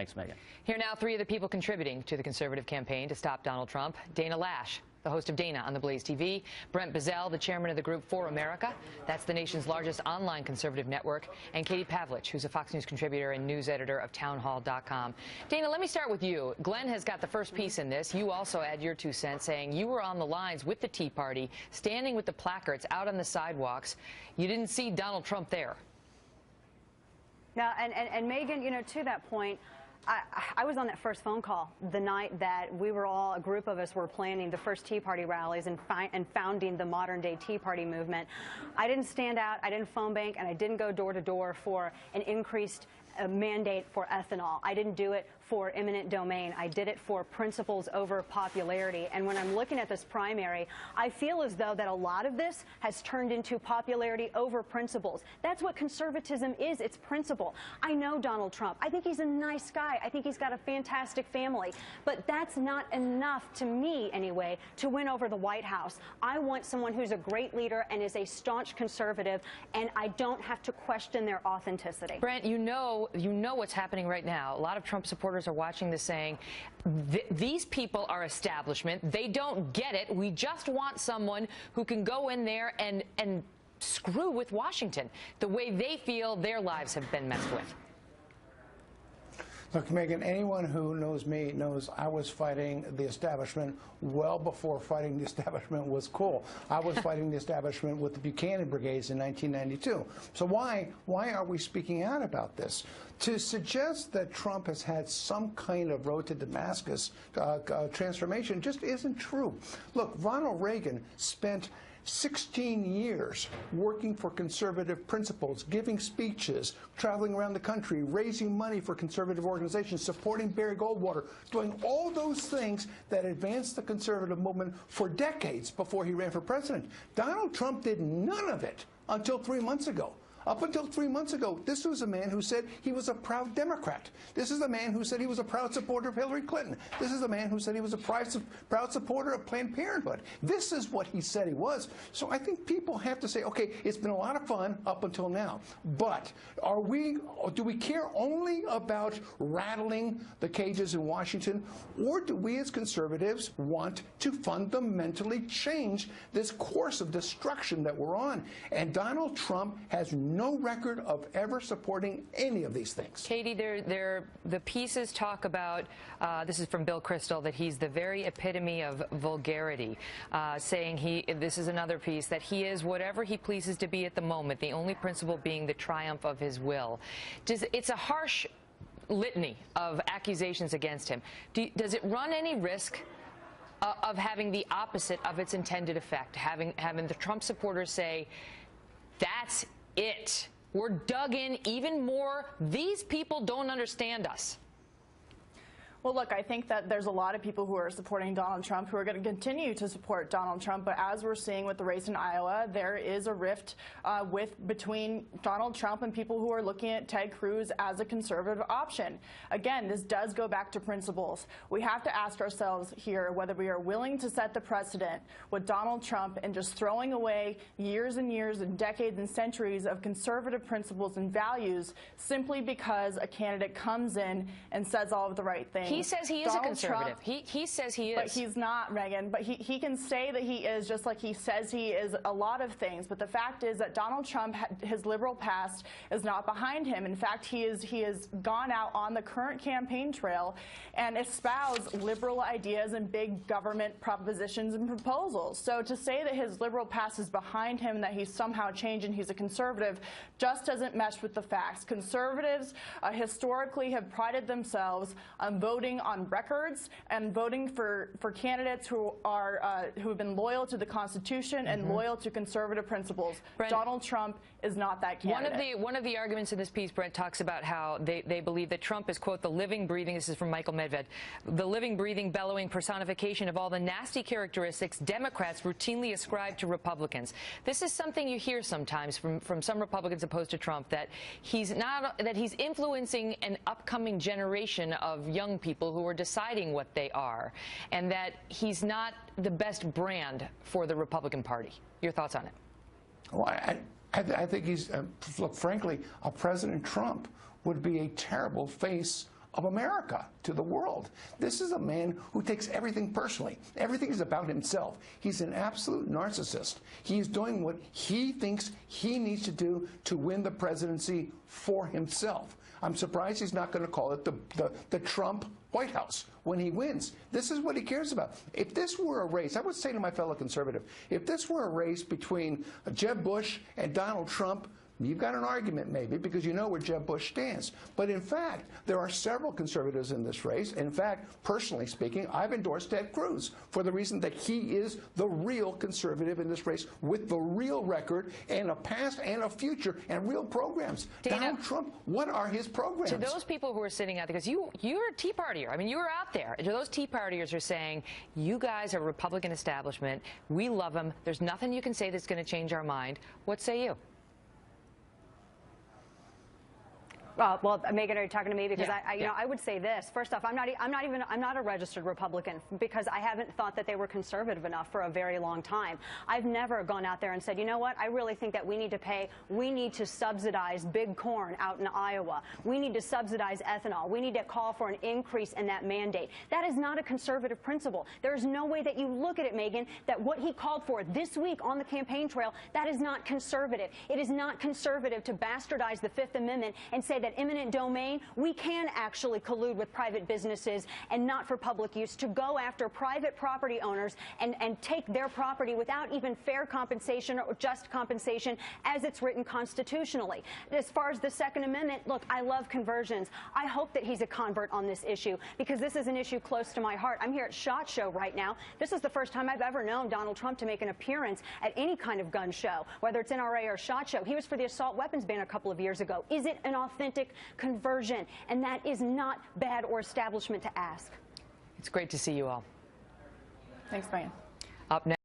Thanks, Megan. Here now, three of the people contributing to the conservative campaign to stop Donald Trump. Dana Lash, the host of Dana on the Blaze TV. Brent Bizzell, the chairman of the group For America. That's the nation's largest online conservative network. And Katie Pavlich, who's a Fox News contributor and news editor of townhall.com. Dana, let me start with you. Glenn has got the first piece in this. You also add your 2 cents, saying you were on the lines with the Tea Party, standing with the placards out on the sidewalks. You didn't see Donald Trump there. Now, and Megan, you know, to that point, I was on that first phone call the night that we were all, a group of us were planning the first Tea Party rallies and founding the modern-day Tea Party movement. I didn't stand out, I didn't phone bank, and I didn't go door-to-door for an increased mandate for ethanol. I didn't do it for eminent domain. I did it for principles over popularity. And when I'm looking at this primary, I feel as though that a lot of this has turned into popularity over principles. That's what conservatism is. It's principle. I know Donald Trump. I think he's a nice guy. I think he's got a fantastic family. But that's not enough, to me anyway, to win over the White House. I want someone who's a great leader and is a staunch conservative, and I don't have to question their authenticity. Brent, you know what's happening right now. A lot of Trump supporters are watching this saying, these people are establishment. They don't get it. We just want someone who can go in there and screw with Washington the way they feel their lives have been messed with. Look, Megan, anyone who knows me knows I was fighting the establishment well before fighting the establishment was cool. I was fighting the establishment with the Buchanan Brigades in 1992. So why are we speaking out about this? To suggest that Trump has had some kind of road to Damascus transformation just isn't true. Look, Ronald Reagan spent 16 years working for conservative principles, giving speeches, traveling around the country, raising money for conservative organizations, supporting Barry Goldwater, doing all those things that advanced the conservative movement for decades before he ran for president. Donald Trump did none of it until 3 months ago. Up until 3 months ago, this was a man who said he was a proud Democrat. This is a man who said he was a proud supporter of Hillary Clinton. This is a man who said he was a proud supporter of Planned Parenthood. This is what he said he was. So I think people have to say, okay, it's been a lot of fun up until now, but do we care only about rattling the cages in Washington, or do we as conservatives want to fundamentally change this course of destruction that we're on? And Donald Trump has no record of ever supporting any of these things. Katie, the pieces talk about, this is from Bill Kristol, that he's the very epitome of vulgarity, saying this is another piece, that he is whatever he pleases to be at the moment, the only principle being the triumph of his will. It's a harsh litany of accusations against him. Does it run any risk of having the opposite of its intended effect, having the Trump supporters say, that's it, we're dug in even more, these people don't understand us? Well, look, I think that there's a lot of people who are supporting Donald Trump who are going to continue to support Donald Trump. But as we're seeing with the race in Iowa, there is a rift between Donald Trump and people who are looking at Ted Cruz as a conservative option. Again, this does go back to principles. We have to ask ourselves here whether we are willing to set the precedent with Donald Trump and just throwing away years and years and decades and centuries of conservative principles and values simply because a candidate comes in and says all of the right things. He says he is a conservative. He says he is. But he's not, Megan. But he can say that he is, just like he says he is a lot of things. But the fact is that Donald Trump, his liberal past is not behind him. In fact, he has gone out on the current campaign trail and espoused liberal ideas and big government propositions and proposals. So to say that his liberal past is behind him and that he's somehow changed and he's a conservative just doesn't mesh with the facts. Conservatives historically have prided themselves on voting on records and voting for candidates who have been loyal to the Constitution and loyal to conservative principles. Brent, Donald Trump is not that candidate. One of the arguments in this piece, Brent, talks about how they believe that Trump is, quote, the living, breathing, this is from Michael Medved, the living, breathing, bellowing personification of all the nasty characteristics Democrats routinely ascribe to Republicans. This is something you hear sometimes from some Republicans opposed to Trump, that he's influencing an upcoming generation of young people who are deciding what they are, and that he's not the best brand for the Republican Party. Your thoughts on it? Well, I think he's, look, frankly, President Trump would be a terrible face of America to the world. This is a man who takes everything personally. Everything is about himself. He's an absolute narcissist. He's doing what he thinks he needs to do to win the presidency for himself. I'm surprised he's not going to call it the Trump White House when he wins. This is what he cares about. If this were a race, I would say to my fellow conservative, if this were a race between Jeb Bush and Donald Trump, you've got an argument maybe because you know where Jeb Bush stands. But in fact, there are several conservatives in this race. In fact, personally speaking, I've endorsed Ted Cruz for the reason that he is the real conservative in this race with the real record and a past and a future and real programs. Dana, Donald Trump, what are his programs? To those people who are sitting out there, because you're a Tea Partier. I mean, you were out there. To those Tea Partiers are saying, you guys are Republican establishment. We love them. There's nothing you can say that's going to change our mind. What say you? Well, Megan, are you talking to me? Because Yeah, you know, I would say this. First off, I'm not a registered Republican because I haven't thought that they were conservative enough for a very long time. I've never gone out there and said, you know what? I really think that we need to subsidize big corn out in Iowa. We need to subsidize ethanol. We need to call for an increase in that mandate. That is not a conservative principle. There is no way that you look at it, Megan, that what he called for this week on the campaign trail, that is not conservative. It is not conservative to bastardize the Fifth Amendment and say that eminent domain, we can actually collude with private businesses and not for public use to go after private property owners and take their property without even fair compensation or just compensation as it's written constitutionally. As far as the Second Amendment, look, I love conversions. I hope that he's a convert on this issue because this is an issue close to my heart. I'm here at SHOT Show right now. This is the first time I've ever known Donald Trump to make an appearance at any kind of gun show, whether it's NRA or SHOT Show. He was for the assault weapons ban a couple of years ago. Is it an authentic conversion? And that is not bad or establishment to ask. It's great to see you all. Thanks, Megan. Up next.